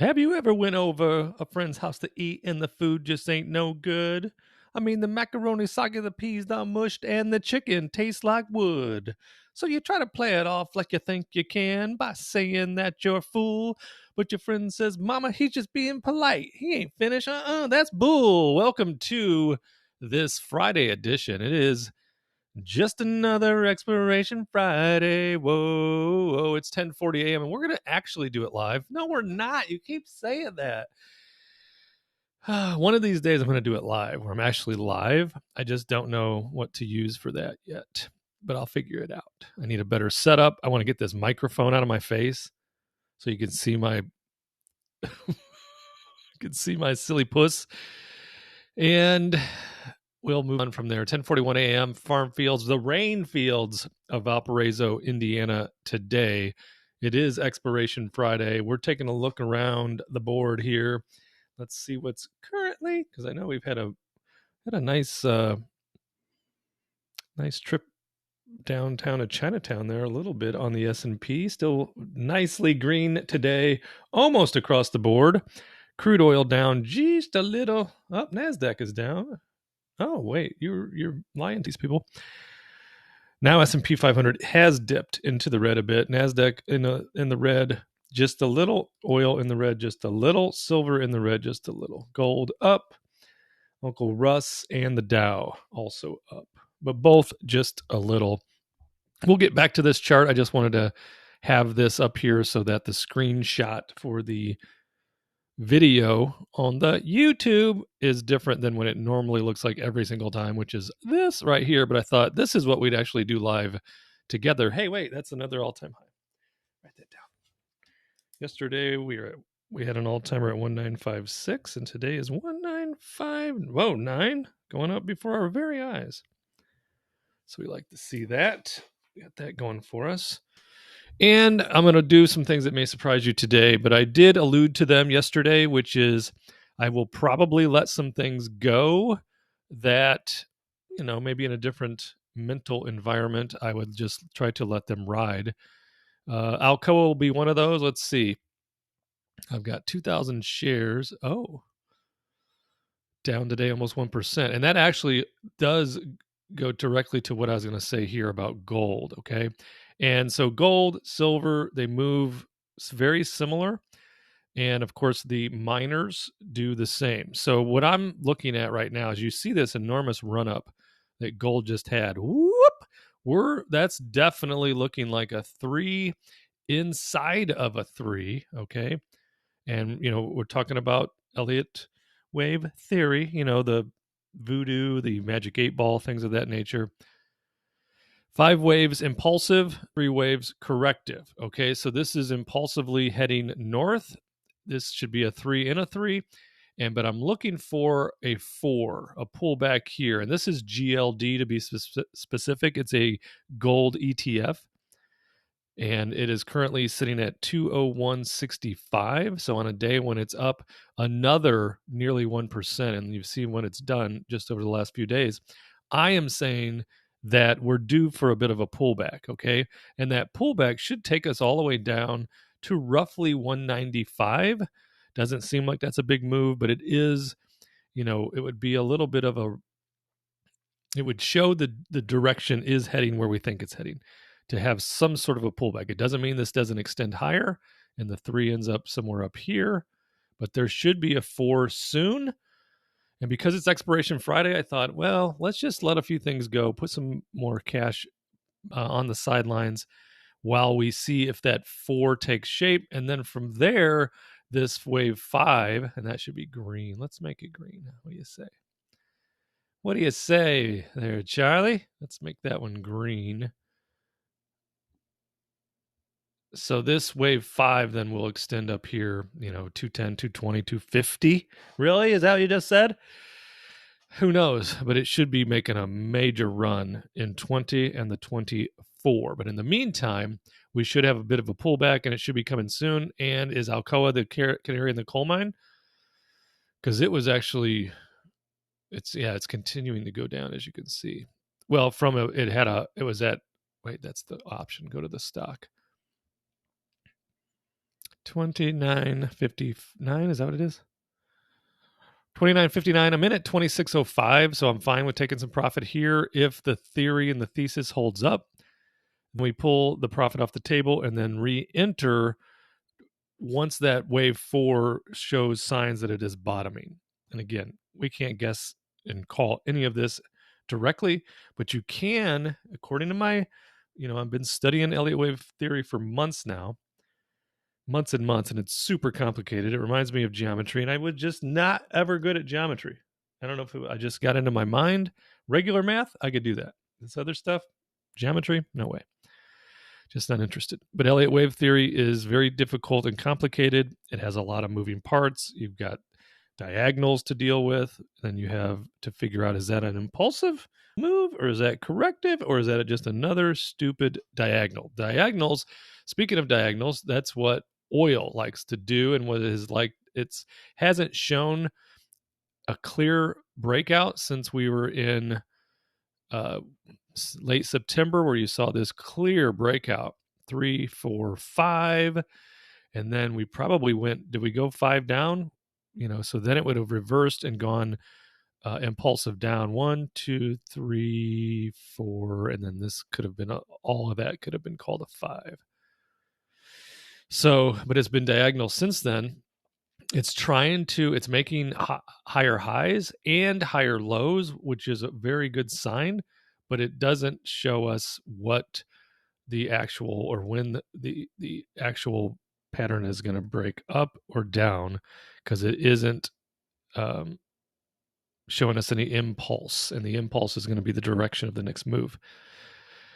Have you ever went over a friend's house to eat and the food just ain't no good? I mean, the macaroni soggy, the peas done mushed, and the chicken tastes like wood. So you try to play it off like you think you can by saying that you're a fool. But your friend says, Mama, he's just being polite. He ain't finished. That's bull. Welcome to this Friday edition. It is just another Expiration Friday. Whoa, whoa, it's 10:40 a.m. and we're going to actually do it live. No, we're not. You keep saying that. One of these days I'm going to do it live where I'm actually live. I just don't know what to use for that yet, but I'll figure it out. I need a better setup. I want to get this microphone out of my face so you can see my silly puss. And we'll move on from there. 10:41 a.m. Farm fields, the rain fields of Valparaiso, Indiana today. It is Expiration Friday. We're taking a look around the board here. Let's see what's currently, because I know we've had a nice trip downtown to Chinatown there a little bit on the S&P. Still nicely green today, almost across the board. Crude oil down just a little. Oh, NASDAQ is down. Oh, wait, you're lying to these people. Now S&P 500 has dipped into the red a bit. NASDAQ in the red just a little. Oil in the red just a little. Silver in the red just a little. Gold up. Uncle Russ and the Dow also up, but both just a little. We'll get back to this chart. I just wanted to have this up here so that the screenshot for the video on the YouTube is different than when it normally looks like every single time, which is this right here. But I thought this is what we'd actually do live together. Hey, wait, that's another all-time high. Write that down. Yesterday we had an all-timer at 1956, and today is 1959, going up before our very eyes. So we like to see that. We got that going for us. And I'm going to do some things that may surprise you today, but I did allude to them yesterday, which is I will probably let some things go that, maybe in a different mental environment, I would just try to let them ride. Alcoa will be one of those. Let's see. I've got 2,000 shares. Oh, down today almost 1%. And that actually does go directly to what I was going to say here about gold, okay? And so gold, silver, they move very similar. And of course, the miners do the same. So what I'm looking at right now is you see this enormous run-up that gold just had. Whoop! That's definitely looking like a 3 inside of a 3, okay? And, we're talking about Elliott wave theory, the voodoo, the magic 8-ball, things of that nature. 5 waves impulsive, 3 waves corrective. Okay, so this is impulsively heading north. This should be a 3 and a 3. But I'm looking for a 4, a pullback here. And this is GLD to be specific. It's a gold ETF. And it is currently sitting at 201.65. So on a day when it's up another nearly 1%, and you've seen what it's done just over the last few days, I am saying that we're due for a bit of a pullback, okay? And that pullback should take us all the way down to roughly 195. Doesn't seem like that's a big move, but it is, it would be a little bit of it would show the direction is heading where we think it's heading, to have some sort of a pullback. It doesn't mean this doesn't extend higher and the 3 ends up somewhere up here, but there should be a 4 soon. And because it's Expiration Friday, I thought, well, let's just let a few things go, put some more cash on the sidelines while we see if that 4 takes shape. And then from there, this wave 5, and that should be green. Let's make it green. What do you say? What do you say there, Charlie? Let's make that one green. So this wave 5 then will extend up here, 210, 220, 250. Really? Is that what you just said? Who knows? But it should be making a major run in 20 and the 24. But in the meantime, we should have a bit of a pullback, and it should be coming soon. And is Alcoa the canary in the coal mine? Because it was actually, it's continuing to go down, as you can see. Well, that's the option. Go to the stock. 29.59. Is that what it is? 29.59. I'm in at 26.05, so I'm fine with taking some profit here if the theory and the thesis holds up. We pull the profit off the table and then re-enter once that wave 4 shows signs that it is bottoming. And again, we can't guess and call any of this directly, but you can, according to my, I've been studying Elliott wave theory for months now, months and months, and it's super complicated. It reminds me of geometry, and I was just not ever good at geometry. I don't know if I just got into my mind. Regular math, I could do that. This other stuff, geometry, no way. Just not interested. But Elliott wave theory is very difficult and complicated. It has a lot of moving parts. You've got diagonals to deal with. Then you have to figure out, is that an impulsive move, or is that corrective, or is that just another stupid diagonal? Diagonals, speaking of diagonals, that's what oil likes to do, and what is like, it's hasn't shown a clear breakout since we were in late September, where you saw this clear breakout 3, 4, 5, and then we probably did we go 5 down? So then it would have reversed and gone impulsive down 1, 2, 3, 4, and then this could have been all of that could have been called a 5. So, but it's been diagonal since then. It's making higher highs and higher lows, which is a very good sign, but it doesn't show us what the actual, or when the actual pattern is going to break up or down, because it isn't showing us any impulse, and the impulse is going to be the direction of the next move.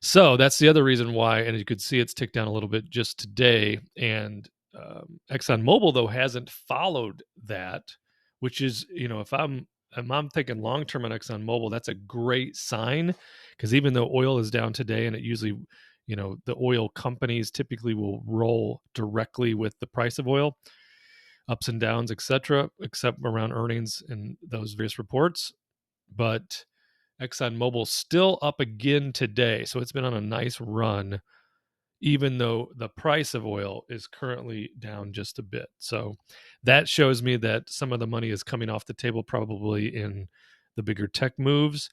So that's the other reason why, and you could see it's ticked down a little bit just today, and ExxonMobil, though, hasn't followed that, which is, if I'm thinking long-term on ExxonMobil, that's a great sign, because even though oil is down today, and it usually, the oil companies typically will roll directly with the price of oil, ups and downs, etc., except around earnings and those various reports. But ExxonMobil's still up again today, so it's been on a nice run, even though the price of oil is currently down just a bit. So that shows me that some of the money is coming off the table, probably in the bigger tech moves,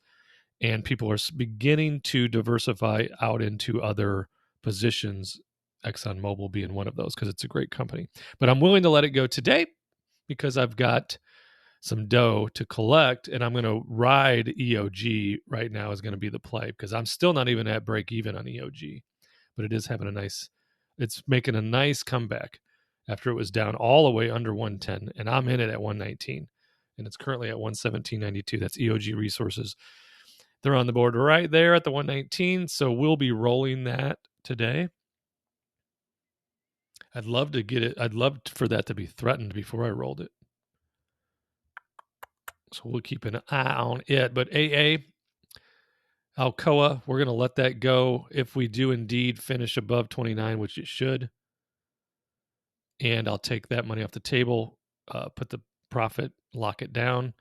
and people are beginning to diversify out into other positions, ExxonMobil being one of those, because it's a great company. But I'm willing to let it go today because I've got some dough to collect, and I'm going to ride EOG right now is going to be the play, because I'm still not even at break even on EOG. But it is having it's making a nice comeback after it was down all the way under 110, and I'm in it at 119, and it's currently at 117.92. That's EOG Resources. They're on the board right there at the 119, so we'll be rolling that today. I'd love to get it. I'd love for that to be threatened before I rolled it. So we'll keep an eye on it. But AA, Alcoa, we're going to let that go if we do indeed finish above 29, which it should. And I'll take that money off the table, put the profit, lock it down.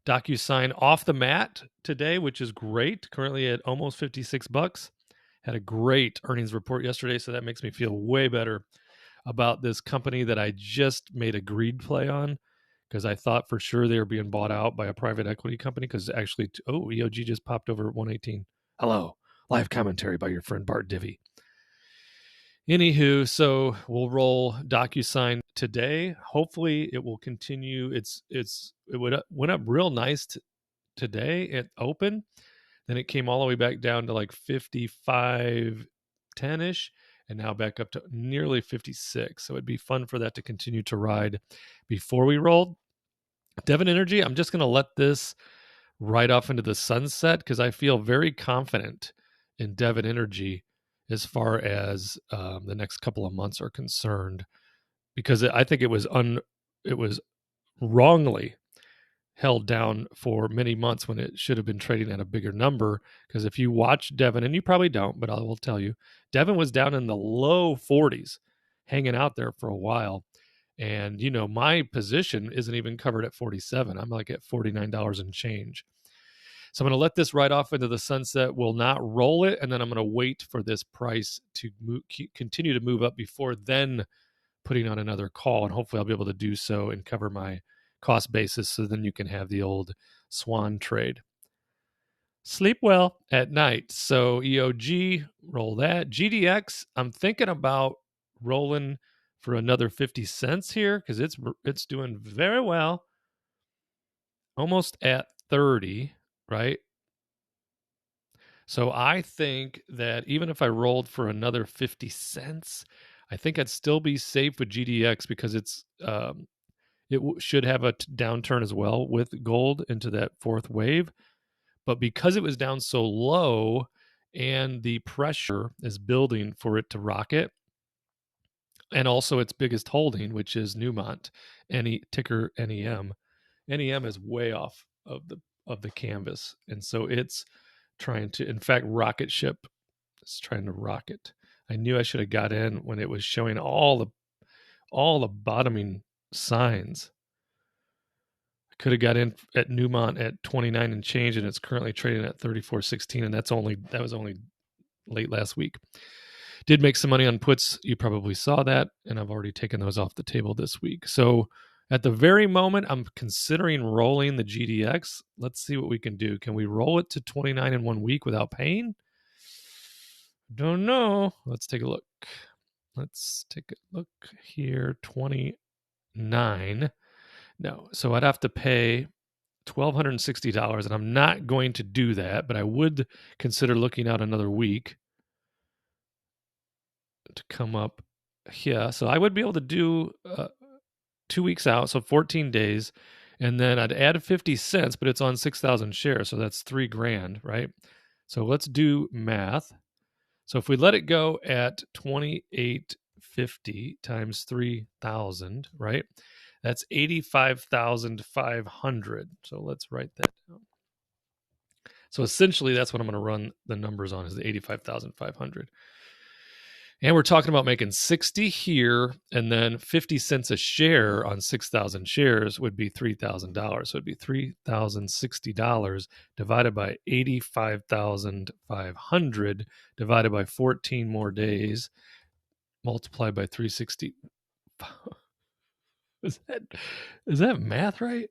DocuSign off the mat today, which is great. Currently at almost $56. Had a great earnings report yesterday, so that makes me feel way better about this company that I just made a greed play on, because I thought for sure they were being bought out by a private equity company, because actually, EOG just popped over at 118. Hello, live commentary by your friend Bart Divvy. Anywho, so we'll roll DocuSign today. Hopefully it will continue. It went up real nice today at open. Then it came all the way back down to like 55.10-ish, and now back up to nearly 56. So it'd be fun for that to continue to ride before we roll. Devon Energy, I'm just going to let this ride off into the sunset, because I feel very confident in Devon Energy as far as the next couple of months are concerned, because I think it was wrongly held down for many months when it should have been trading at a bigger number. Because if you watch Devon, and you probably don't, but I will tell you, Devon was down in the low 40s, hanging out there for a while. And, my position isn't even covered at 47. I'm like at $49 and change. So I'm going to let this ride off into the sunset. We'll not roll it, and then I'm going to wait for this price to continue to move up before then putting on another call, and hopefully I'll be able to do so and cover my cost basis, so then you can have the old swan trade. Sleep well at night. So EOG, roll that. GDX, I'm thinking about rolling for another 50 cents here because it's doing very well. Almost at 30, right? So I think that even if I rolled for another 50 cents, I think I'd still be safe with GDX because should have a downturn as well with gold into that fourth wave. But because it was down so low and the pressure is building for it to rocket, and also its biggest holding, which is Newmont, ticker NEM. NEM is way off of the canvas, and so it's trying to, in fact, rocket ship is trying to rocket. I knew I should have got in when it was showing all the bottoming signs. I could have got in at Newmont at 29 and change, and it's currently trading at 34.16, and that was only late last week. Did make some money on puts. You probably saw that, and I've already taken those off the table this week. So at the very moment, I'm considering rolling the GDX. Let's see what we can do. Can we roll it to 29 in 1 week without pain? Don't know. Let's take a look. Let's take a look here. 29. No. So I'd have to pay $1,260, and I'm not going to do that, but I would consider looking out another week to come up here. So I would be able to do 2 weeks out, so 14 days, and then I'd add 50 cents, but it's on 6,000 shares, so that's $3,000, right? So let's do math. So if we let it go at 28.50 times 3,000, right? That's 85,500. So let's write that down. So essentially, that's what I'm going to run the numbers on, is the 85,500. And we're talking about making 60 here, and then 50 cents a share on 6,000 shares would be $3,000. So it'd be $3,060 divided by 85,500 divided by 14 more days, multiplied by 360. Is that math right?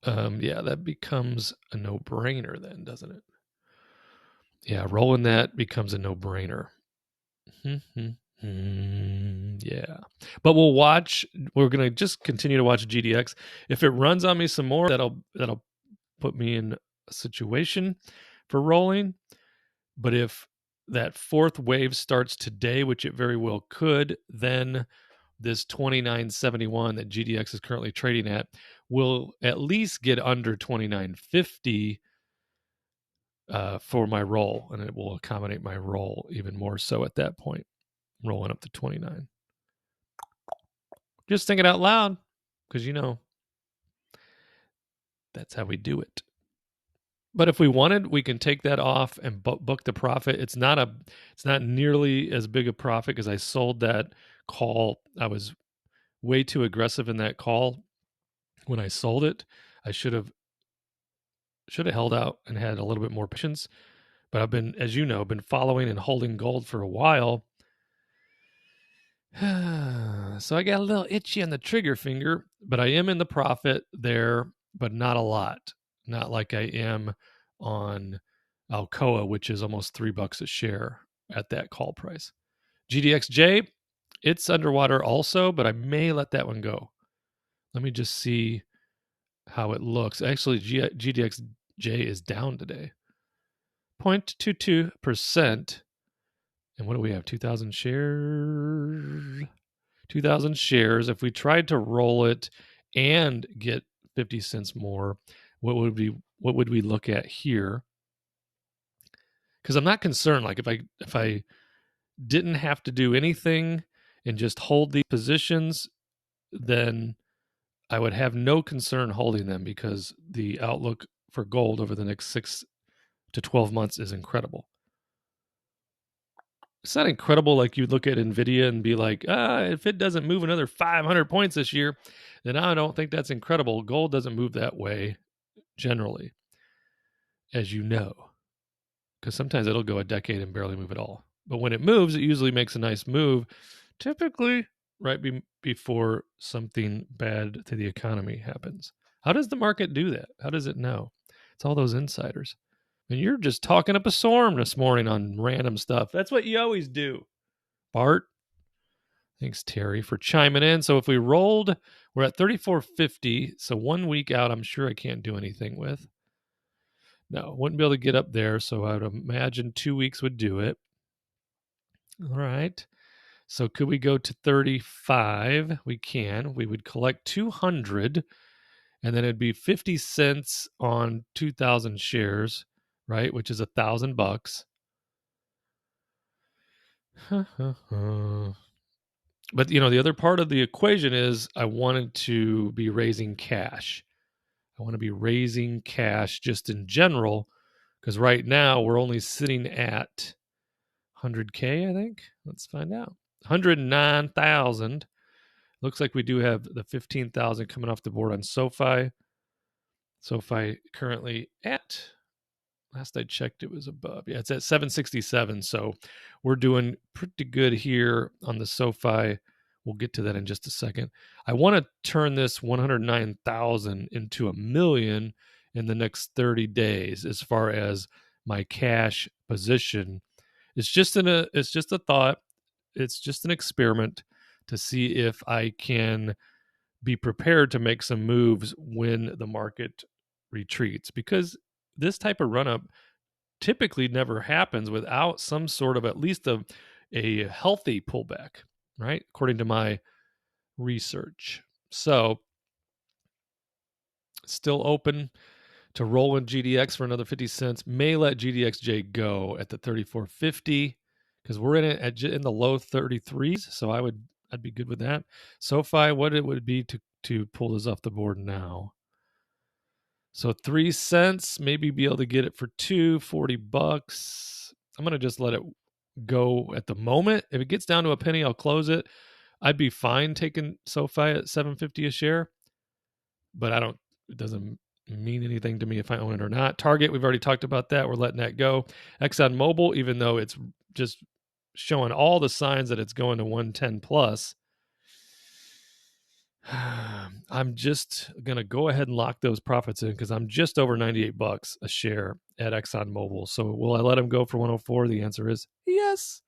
Yeah, that becomes a no-brainer then, doesn't it? Yeah, rolling that becomes a no-brainer. Yeah. But we're going to just continue to watch GDX. If it runs on me some more, that'll put me in a situation for rolling. But if that fourth wave starts today, which it very well could, then this 29.71 that GDX is currently trading at will at least get under 29.50 for my roll, and it will accommodate my roll even more so at that point, rolling up to 29. Just thinking out loud, because that's how we do it. But if we wanted, we can take that off and book the profit. It's not nearly as big a profit because I sold that call. I was way too aggressive in that call when I sold it. I should have held out and had a little bit more patience. But I've been, as you know, following and holding gold for a while. So I got a little itchy on the trigger finger, but I am in the profit there, but not a lot. Not like I am on Alcoa, which is almost $3 a share at that call price. GDXJ, it's underwater also, but I may let that one go. Let me just see how it looks. Actually, GDXJ is down today. 0.22%. And what do we have? 2,000 shares. 2,000 shares. If we tried to roll it and get 50 cents more, what would we look at here? Because I'm not concerned. Like if I didn't have to do anything and just hold these positions, then I would have no concern holding them because the outlook for gold over the next 6 to 12 months is incredible. It's not incredible like you look at NVIDIA and be like, if it doesn't move another 500 points this year, then I don't think that's incredible. Gold doesn't move that way generally, as you know, because sometimes it'll go a decade and barely move at all. But when it moves, it usually makes a nice move, typically right before something bad to the economy happens. How does the market do that? How does it know? It's all those insiders. And you're just talking up a storm this morning on random stuff. That's what you always do. Bart, thanks, Terry, for chiming in. So if we rolled, we're at 34.50. So 1 week out, I'm sure I can't do anything with. No, wouldn't be able to get up there. So I would imagine 2 weeks would do it. All right. So could we go to 35? We can. We would collect 200, and then it'd be 50 cents on 2,000 shares, right? Which is $1,000. But the other part of the equation is I wanted to be raising cash. I want to be raising cash just in general, because right now we're only sitting at 100K, I think. Let's find out. 109,000. Looks like we do have the 15,000 coming off the board on SOFI. SOFI currently at, last I checked, it was above. Yeah, it's at 767. So we're doing pretty good here on the SOFI. We'll get to that in just a second. I want to turn this 109,000 into $1 million in the next 30 days as far as my cash position. It's just a thought. It's just an experiment to see if I can be prepared to make some moves when the market retreats, because this type of run up typically never happens without some sort of at least a healthy pullback, right? According to my research. So still open to roll in GDX for another 50 cents. May let GDXJ go at the 34.50 because we're in it in the low 33s. So I'd be good with that. SoFi, what it would be to pull this off the board now. So 3 cents, maybe be able to get it for $40. I'm going to just let it go at the moment. If it gets down to a penny, I'll close it. I'd be fine taking SoFi at $7.50 a share, but it doesn't mean anything to me if I own it or not. Target, we've already talked about that. We're letting that go. ExxonMobil, even though it's just showing all the signs that it's going to 110 plus, I'm just going to go ahead and lock those profits in because I'm just over $98 a share at ExxonMobil. So will I let them go for 104? The answer is yes,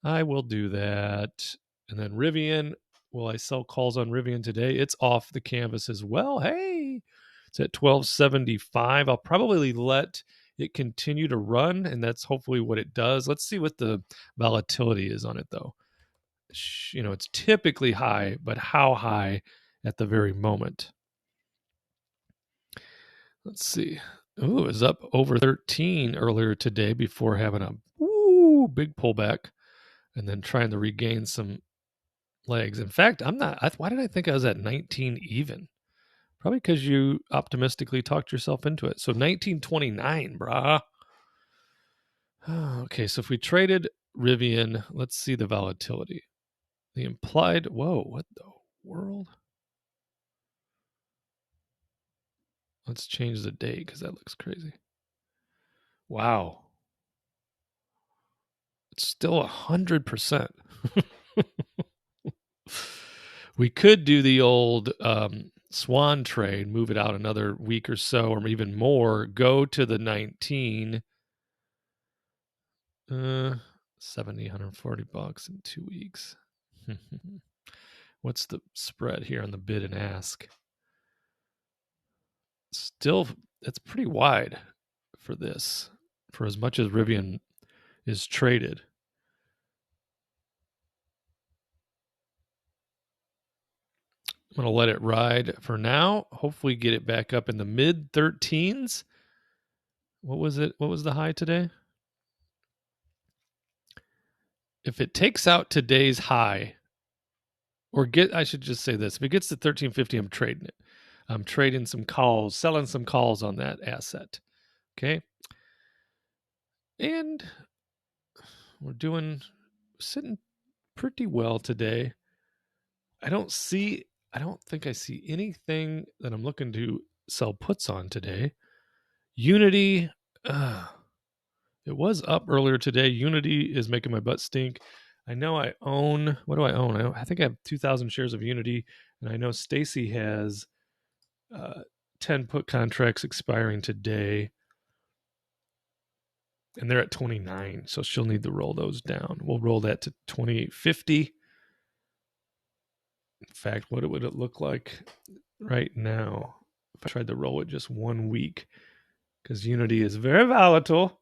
I will do that. And then RIVN, will I sell calls on RIVN today? It's off the canvas as well. Hey, it's at 1275. I'll probably let it continue to run, and that's hopefully what it does. Let's see what the volatility is on it, though. It's typically high, but how high at the very moment? Let's see. Ooh, it was up over 13 earlier today before having a big pullback and then trying to regain some legs. In fact, why did I think I was at 19 even? Probably because you optimistically talked yourself into it. So 1929, brah. Okay, so if we traded RIVN, let's see the volatility. The implied, whoa, what the world? Let's change the date because that looks crazy. Wow. It's still 100%. We could do the old swan trade, move it out another week or so, or even more, go to the 19, $70, $140 in 2 weeks. What's the spread here on the bid and ask? Still, that's pretty wide for this, for as much as RIVN is traded. I'm going to let it ride for now. Hopefully get it back up in the mid 13s. What was it? What was the high today? If it takes out today's high, I should just say this. If it gets to 1350, I'm trading it. I'm trading some calls, selling some calls on that asset. Okay. And we're sitting pretty well today. I don't think I see anything that I'm looking to sell puts on today. Unity, It was up earlier today. Unity is making my butt stink. I know I own, what do I own? I think I have 2,000 shares of Unity, and I know Stacy has 10 put contracts expiring today, and they're at 29, so she'll need to roll those down. We'll roll that to 28.50. In fact, what would it look like right now if I tried to roll it just 1 week? Because Unity is very volatile.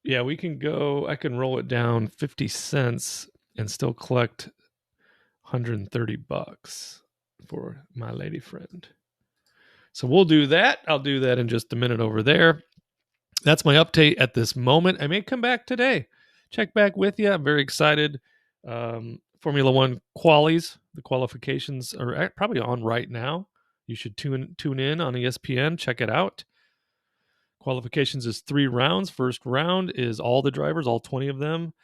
Yeah, we can go, I can roll it down 50 cents and still collect 130 bucks for my lady friend. So we'll do that. I'll do that in just a minute over there. That's my update at this moment. I may come back today. Check back with you. I'm very excited. Formula One qualies, the qualifications are probably on right now. You should tune in on ESPN. Check it out. Qualifications is 3 rounds. First round is all the drivers, all 20 of them.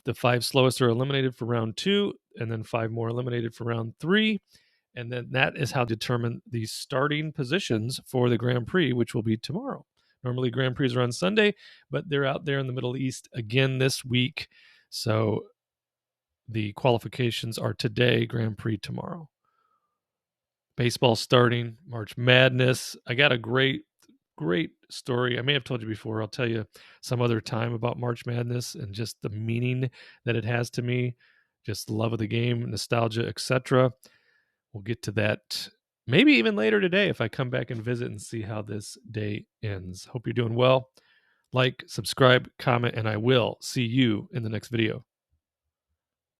The 5 slowest are eliminated for round 2, and then 5 more eliminated for round 3. And then that is how to determine the starting positions for the Grand Prix, which will be tomorrow. Normally Grand Prix are on Sunday, but they're out there in the Middle East again this week. So the qualifications are today, Grand Prix tomorrow. Baseball starting, March Madness. I got a great story. I may have told you before. I'll tell you some other time about March Madness and just the meaning that it has to me, just the love of the game, nostalgia, etc. We'll get to that maybe even later today if I come back and visit and see how this day ends. Hope you're doing well. Like, subscribe, comment, and I will see you in the next video.